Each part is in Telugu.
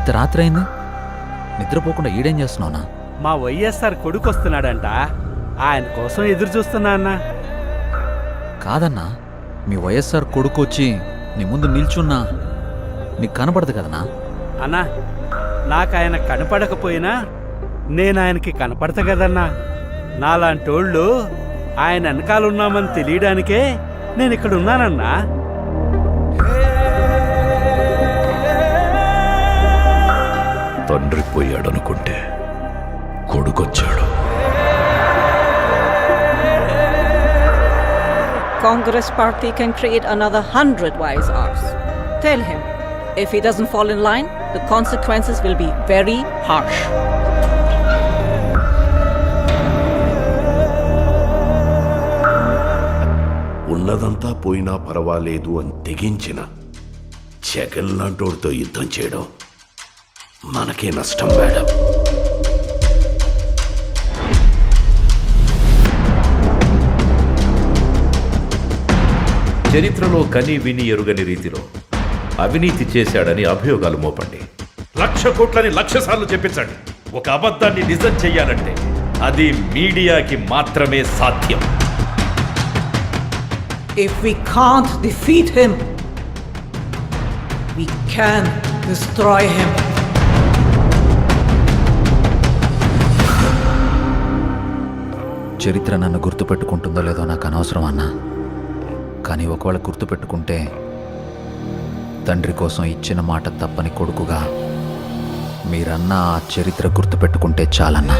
ఇంత రాత్రి అయింది, నిద్రపోకుండా ఈడేం చేస్తున్నావునా? మా వైఎస్ఆర్ కొడుకు వస్తున్నాడంట, ఆయన కోసం ఎదురు చూస్తున్నా అన్నా. కాదన్నా, మీ వైఎస్ఆర్ కొడుకు వచ్చి నీ ముందు నిల్చున్నా నీకు కనపడదు కదనా? అన్నా, నాకు ఆయన కనపడకపోయినా నేను ఆయనకి కనపడతా కదన్నా. నాలాంటోళ్ళు ఆయన వెనకాలన్నామని తెలియడానికే నేను ఇక్కడ ఉన్నానన్నా. తండ్రి పోయాడనుకుంటే కొడుకొచ్చాడు. Congress party can create another 100 wise hours. Tell him, if he doesn't fall in line, the consequences will be very harsh. ఉన్నదంతా పోయినా పర్వాలేదు అని తెగించిన జగన్ లాంటోడితో యుద్ధం చేయడం మనకే నష్టం మేడం. చరిత్రలో కని విని ఎరుగని రీతిలో అవినీతి చేశాడని అభియోగాలు మోపండి. 1,00,000 కోట్లని 1,00,000 సార్లు చెప్పించండి. ఒక అబద్ధాన్ని నిజం చెయ్యాలంటే అది మీడియాకి మాత్రమే సాధ్యం. If we can't defeat him, we can destroy him. చరిత్ర నన్ను గుర్తుపెట్టుకుంటుందో లేదో నాకు అనవసరం అన్నా, కానీ ఒకవేళ గుర్తుపెట్టుకుంటే తండ్రి కోసం ఇచ్చిన మాట తప్పని కొడుకుగా మీరన్నా ఆ చరిత్ర గుర్తుపెట్టుకుంటే చాలన్నా.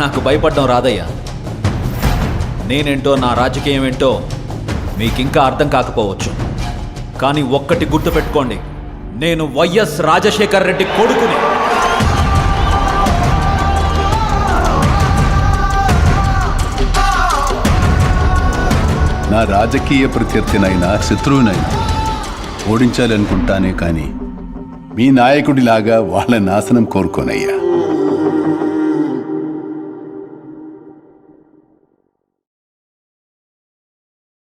నాకు భయపడడం రాదయ్యా. నేనేంటో, నా రాజకీయం ఏంటో మీకింకా అర్థం కాకపోవచ్చు, కానీ ఒక్కటి గుర్తుపెట్టుకోండి, నేను వైఎస్ రాజశేఖర్ రెడ్డి కొడుకుని. నా రాజకీయ ప్రత్యర్థినైనా శత్రువునైనా ఓడించాలనుకుంటానే కానీ మీ నాయకుడిలాగా వాళ్ళ నాశనం కోరుకోనయ్యా.